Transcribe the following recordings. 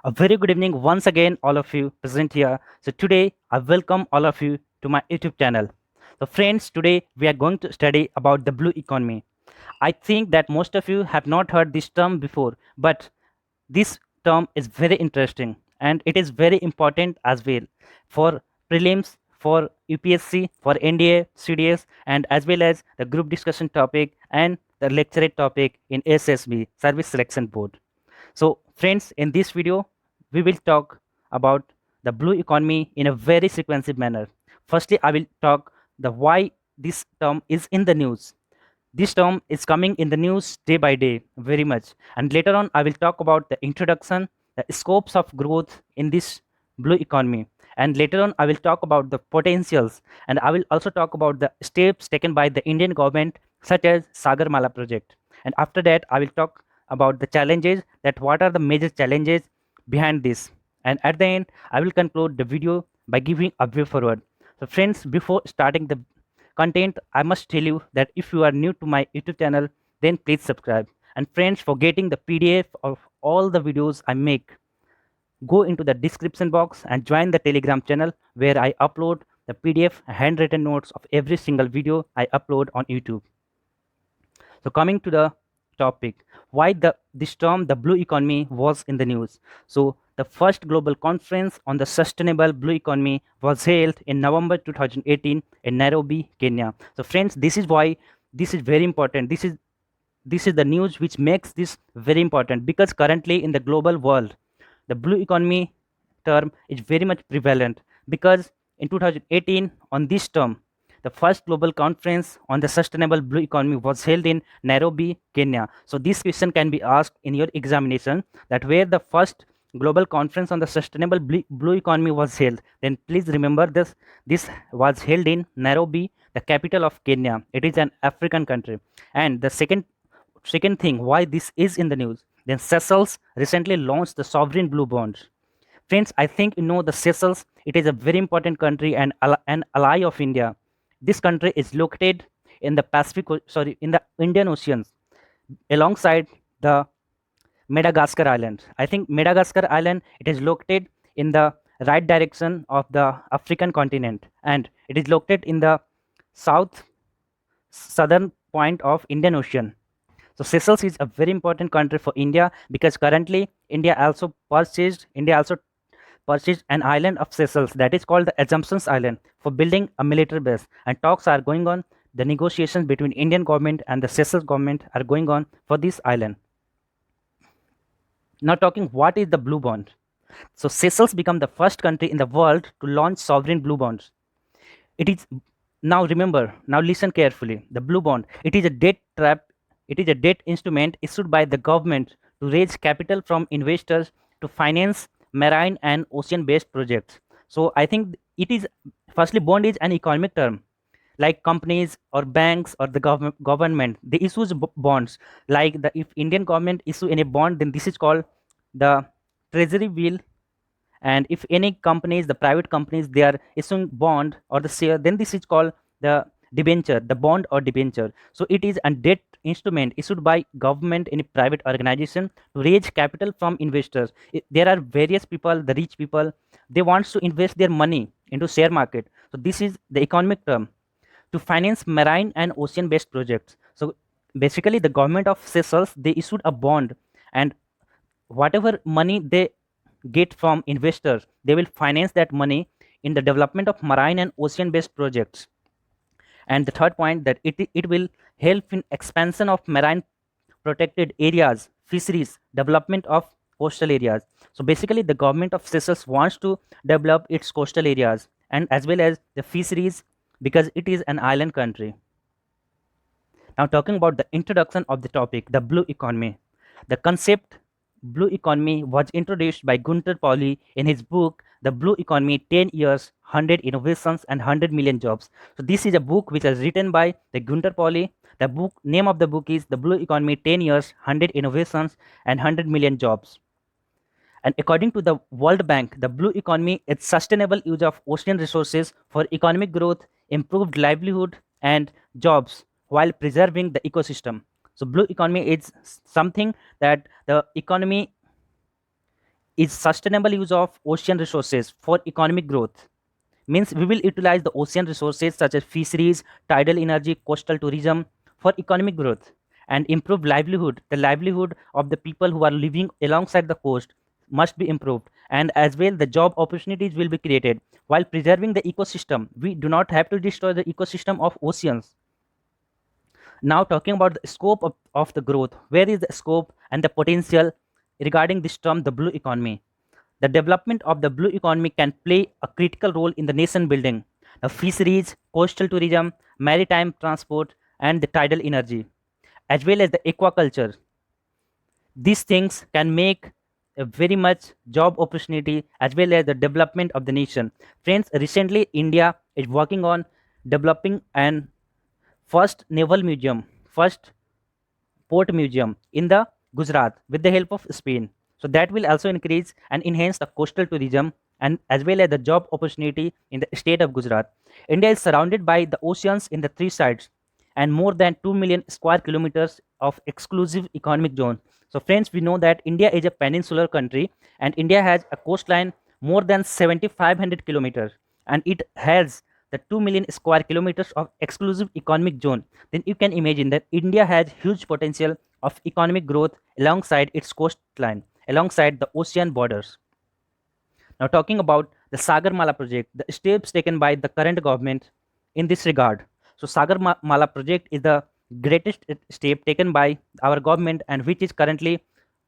A very good evening once again, all of you present here. So, today I welcome all of you to my YouTube channel. So, friends, today we are going to study about the blue economy. I think that most of you have not heard this term before, but this term is very interesting and it is very important as well for prelims, for UPSC, for NDA, CDS, and as well as the group discussion topic and the lecturate topic in SSB, Service Selection Board. So friends, in this video, we will talk about the blue economy in a very sequential manner. Firstly, I will talk the why this term is in the news. This term is coming in the news day by day very much. And later on, I will talk about the introduction, the scopes of growth in this blue economy. And later on, I will talk about the potentials. And I will also talk about the steps taken by the Indian government, such as Sagarmala project. And after that, I will talk about the challenges, that what are the major challenges behind this. And at the end, I will conclude the video by giving a way forward. So friends, before starting the content, I must tell you that if you are new to my YouTube channel, then please subscribe. And friends, for getting the PDF of all the videos I make, go into the description box and join the Telegram channel where I upload the PDF handwritten notes of every single video I upload on YouTube. So coming to the topic, why this term the blue economy was in the news. So the first global conference on the sustainable blue economy was held in November 2018 in Nairobi, Kenya. So friends, this is why this is very important. This is the news which makes this very important, because currently in the global world, the blue economy term is very much prevalent, because in 2018 on this term, the first global conference on the sustainable blue economy was held in Nairobi, Kenya. So this question can be asked in your examination, that where the first global conference on the sustainable blue economy was held, then please remember this was held in Nairobi, the capital of Kenya. It is an African country. And the second thing why this is in the news, then Seychelles recently launched the sovereign blue bonds. Friends, I think you know the Seychelles. It is a very important country and an ally of India. This country is located in the in the Indian Oceans, alongside the Madagascar Island. I think Madagascar Island, it is located in the right direction of the African continent, and it is located in the southern point of Indian Ocean. So Seychelles is a very important country for India, because currently India also purchased an island of Seychelles, that is called the Assumptions Island, for building a military base, and talks are going on. The negotiations between Indian government and the Seychelles government are going on for this island. Now talking what is the blue bond. So Seychelles become the first country in the world to launch sovereign blue bonds. It is now remember, now listen carefully. The blue bond, it is a debt trap. It is a debt instrument issued by the government to raise capital from investors to finance marine and ocean based projects. So I think it is, firstly, bond is an economic term. Like companies or banks or the government, they issue bonds. Like if Indian government issue any bond, then this is called the treasury bill. And if any companies, the private companies, they are issuing bond or the share, then this is called the debenture, the bond or debenture. So it is a debt instrument issued by government in a private organization to raise capital from investors. There are various people, the rich people, they want to invest their money into share market. So this is the economic term, to finance marine and ocean based projects. So basically the government of Seychelles, they issued a bond, and whatever money they get from investors, they will finance that money in the development of marine and ocean based projects. And the third point, that it will help in expansion of marine protected areas, fisheries, development of coastal areas. So basically the government of Seychelles wants to develop its coastal areas and as well as the fisheries, because it is an island country. Now talking about the introduction of the topic, the blue economy. The concept blue economy was introduced by Gunter Pauli in his book The Blue Economy: 10 Years, 100 Innovations and 100 Million Jobs. So this is a book which is written by the Gunter Pauli. The book name of the book is The Blue Economy: 10 Years, 100 Innovations and 100 Million Jobs. And according to the World Bank, the blue economy is sustainable use of ocean resources for economic growth, improved livelihood and jobs while preserving the ecosystem. So blue economy is something that the economy is sustainable use of ocean resources for economic growth. Means we will utilize the ocean resources such as fisheries, tidal energy, coastal tourism for economic growth and improve livelihood. The livelihood of the people who are living alongside the coast must be improved, and as well the job opportunities will be created while preserving the ecosystem. We do not have to destroy the ecosystem of oceans. Now talking about the scope of the growth, where is the scope and the potential regarding this term, the blue economy? The development of the blue economy can play a critical role in the nation building. The fisheries, coastal tourism, maritime transport, and the tidal energy, as well as the aquaculture. These things can make a very much job opportunity as well as the development of the nation. Friends, recently India is working on developing an first naval museum, first port museum in the Gujarat with the help of Spain. So that will also increase and enhance the coastal tourism and as well as the job opportunity in the state of Gujarat. India is surrounded by the oceans in the three sides and more than 2 million square kilometers of exclusive economic zone. So friends, we know that India is a peninsular country and India has a coastline more than 7,500 kilometers and it has the 2 million square kilometers of exclusive economic zone. Then you can imagine that India has huge potential of economic growth alongside its coastline, alongside the ocean borders. Now, talking about the Sagarmala project, the steps taken by the current government in this regard. So, Sagarmala project is the greatest step taken by our government and which is currently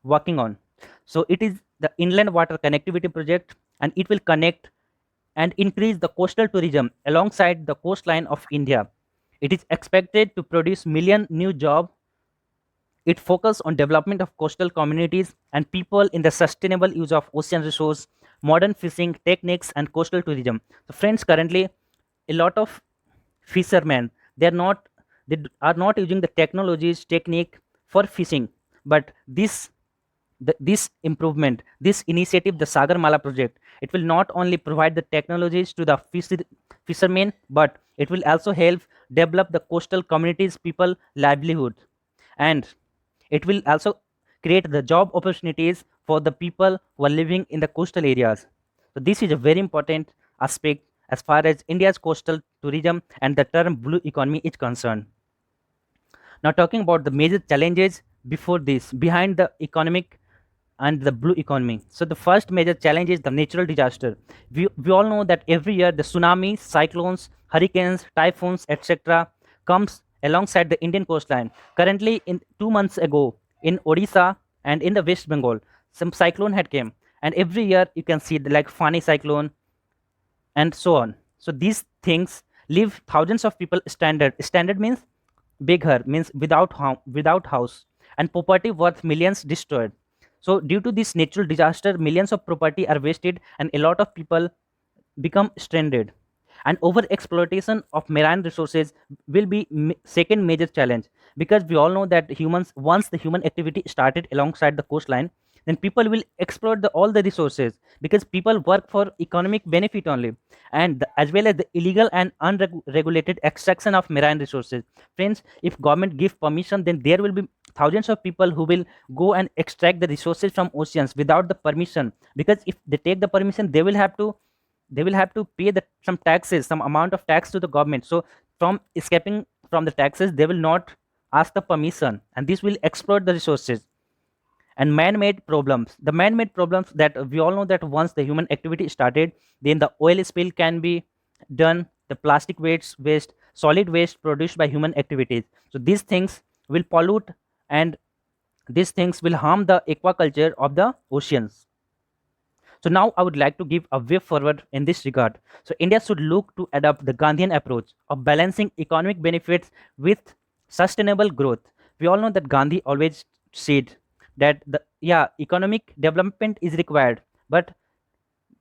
working on. So, it is the inland water connectivity project and it will connect and increase the coastal tourism alongside the coastline of India. It is expected to produce million new jobs. It focuses on development of coastal communities and people in the sustainable use of ocean resource, modern fishing techniques, and coastal tourism. So, friends, currently a lot of fishermen are not using the technologies technique for fishing, but this improvement, this initiative, the Sagarmala project, it will not only provide the technologies to the fishermen, but it will also help develop the coastal communities people livelihood, and it will also create the job opportunities for the people who are living in the coastal areas. So this is a very important aspect as far as India's coastal tourism and the term blue economy is concerned. Now talking about the major challenges before this, behind the economic and the blue economy. So the first major challenge is the natural disaster. We all know that every year the tsunamis, cyclones, hurricanes, typhoons, etc. comes alongside the Indian coastline. Currently, in 2 months ago, in Odisha and in the West Bengal, some cyclone had came, and every year you can see the, like Fani cyclone and so on. So these things leave thousands of people stranded. Stranded means beggar, means without house, and property worth millions destroyed. So due to this natural disaster, millions of property are wasted and a lot of people become stranded. And over exploitation of marine resources will be second major challenge, because we all know that humans, once the human activity started alongside the coastline, then people will exploit all the resources, because people work for economic benefit only, and as well as the illegal and unregulated extraction of marine resources. Friends, if government give permission, then there will be thousands of people who will go and extract the resources from oceans without the permission, because if they take the permission, they will have to pay some taxes, some amount of tax to the government. So from escaping from the taxes, they will not ask the permission, and this will exploit the resources. And man-made problems, the man-made problems, that we all know that once the human activity started, then the oil spill can be done, the plastic waste, solid waste produced by human activities. So these things will pollute, and these things will harm the aquaculture of the oceans. So now I would like to give a way forward in this regard. So India should look to adopt the Gandhian approach of balancing economic benefits with sustainable growth. We all know that Gandhi always said that the economic development is required, but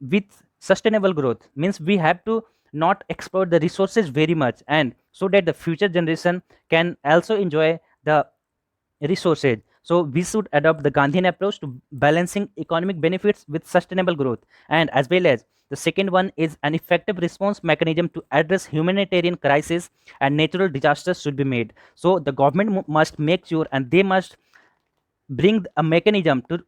with sustainable growth, means we have to not exploit the resources very much, and so that the future generation can also enjoy the resources. So we should adopt the Gandhian approach to balancing economic benefits with sustainable growth. And as well as the second one is an effective response mechanism to address humanitarian crisis and natural disasters should be made. So the government must make sure, and they must bring a mechanism to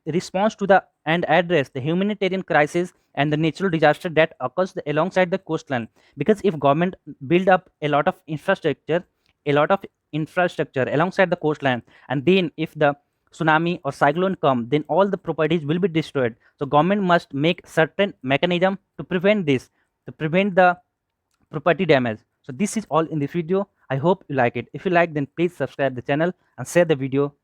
response to the and address the humanitarian crisis and the natural disaster that occurs alongside the coastline. Because if government build up a lot of infrastructure alongside the coastline, and then if the tsunami or cyclone come, then all the properties will be destroyed. So government must make certain mechanism to prevent this, to prevent the property damage. So this is all in this video. I hope you like it. If you like, then please subscribe the channel and share the video